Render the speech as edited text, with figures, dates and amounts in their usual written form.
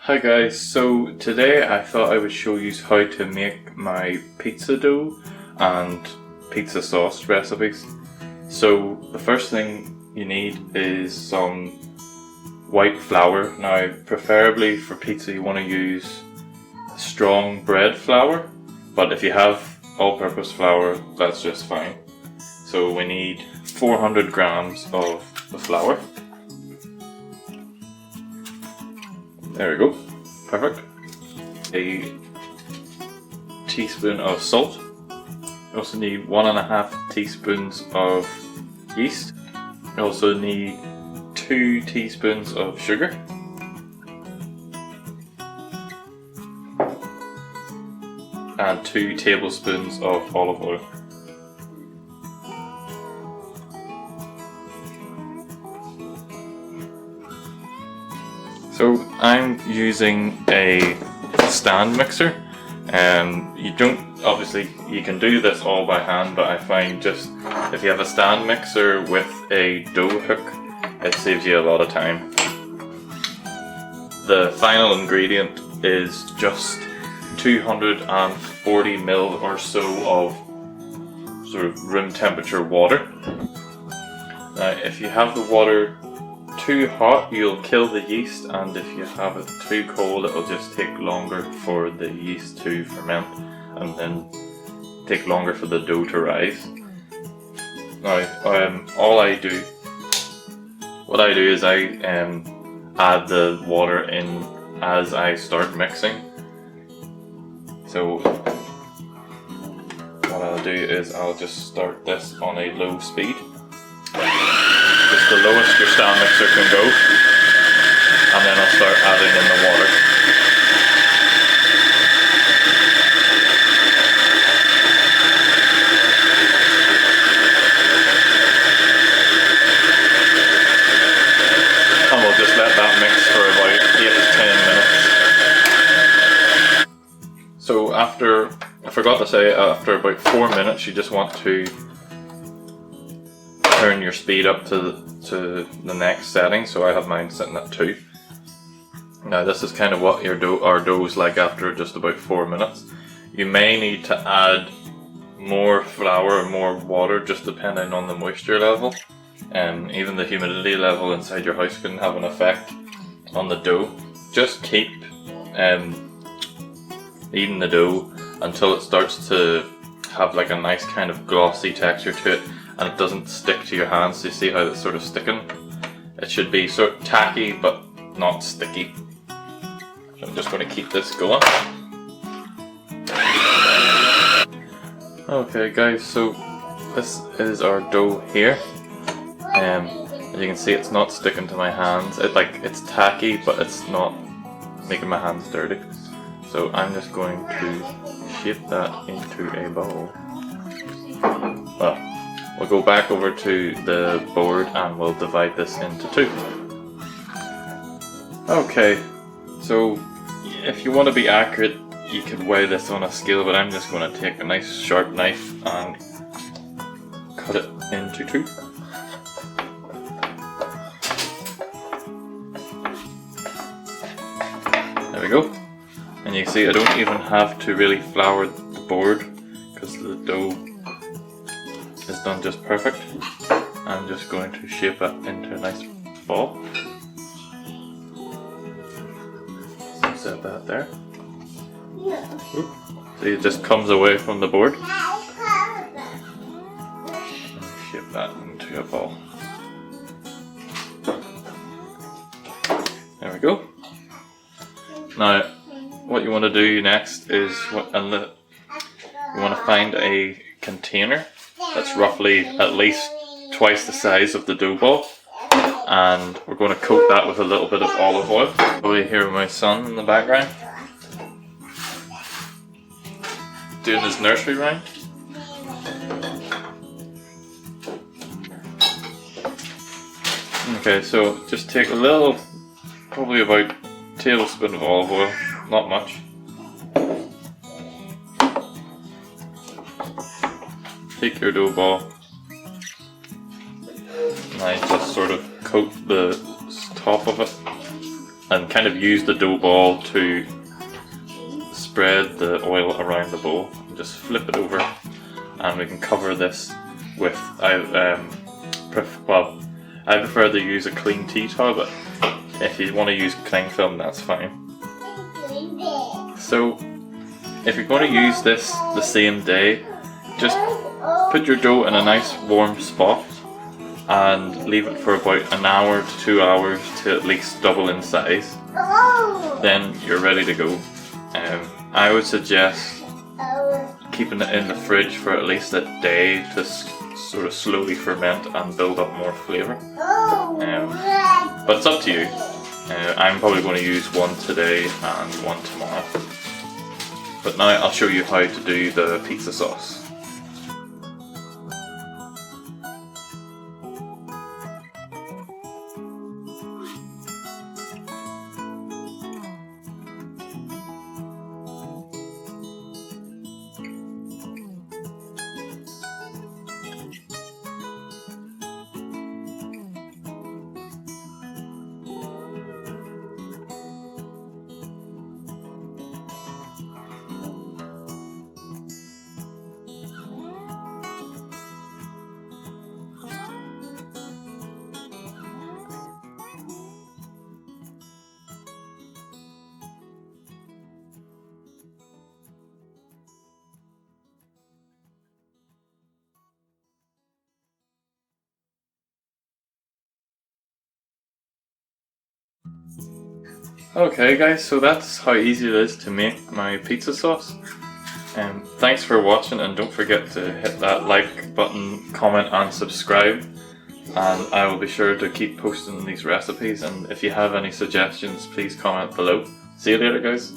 Hi guys, so today I thought I would show you how to make my pizza dough and pizza sauce recipes. So the first thing you need is some white flour. Now preferably for pizza you want to use strong bread flour, but if you have all-purpose flour that's just fine. So we need 400 grams of the flour. There we go, perfect. A teaspoon of salt. You also need 1.5 teaspoons of yeast. You also need 2 teaspoons of sugar. And 2 tablespoons of olive oil. So I'm using a stand mixer. You can do this all by hand, but I find just if you have a stand mixer with a dough hook, it saves you a lot of time. The final ingredient is just 240 ml or so of sort of room temperature water. Now if you have the water too hot, you'll kill the yeast, and if you have it too cold, it'll just take longer for the yeast to ferment and then take longer for the dough to rise. Now, what I do is I add the water in as I start mixing. So what I'll do is I'll just start this on a low speed. Just the lowest your stand mixer can go, and then I'll start adding in the water. And we'll just let that mix for about 8 to 10 minutes. So I forgot to say, after about 4 minutes you just want to turn your speed up to the next setting. So I have mine sitting at 2. Now this is kind of what our dough is like after just about 4 minutes. You may need to add more flour or more water just depending on the moisture level. Even the humidity level inside your house can have an effect on the dough. Just keep kneading the dough until it starts to have like a nice kind of glossy texture to it, and it doesn't stick to your hands. So you see how it's sort of sticking? It should be sort of tacky but not sticky. So I'm just going to keep this going. Okay guys, so this is our dough here. As you can see, it's not sticking to my hands. It's tacky, but it's not making my hands dirty. So I'm just going to shape that into a ball. We'll go back over to the board and we'll divide this into 2. Okay, so if you want to be accurate, you could weigh this on a scale, but I'm just going to take a nice sharp knife and cut it into 2. There we go. And you can see I don't even have to really flour the board because the dough is done just perfect. I'm just going to shape it into a nice ball. So set that there. See, it just comes away from the board. And shape that into a ball. There we go. Now, what you want to do next is you want to find a container that's roughly at least twice the size of the dough ball, and we're going to coat that with a little bit of olive oil. Over here with my son in the background doing his nursery rhyme. Okay, so just take a little, probably about a tablespoon of olive oil, not much. Take your dough ball and I just sort of coat the top of it and kind of use the dough ball to spread the oil around the bowl. Just flip it over, and we can cover this with, I prefer to use a clean tea towel, but if you want to use cling film, that's fine. So if you're going to use this the same day, just put your dough in a nice warm spot and leave it for about an hour to 2 hours to at least double in size. Then you're ready to go. I would suggest keeping it in the fridge for at least a day to sort of slowly ferment and build up more flavour. But it's up to you. I'm probably going to use one today and one tomorrow. But now I'll show you how to do the pizza sauce. Okay guys, so that's how easy it is to make my pizza sauce. Thanks for watching, and don't forget to hit that like button, comment and subscribe, and I will be sure to keep posting these recipes, and if you have any suggestions please comment below. See you later guys.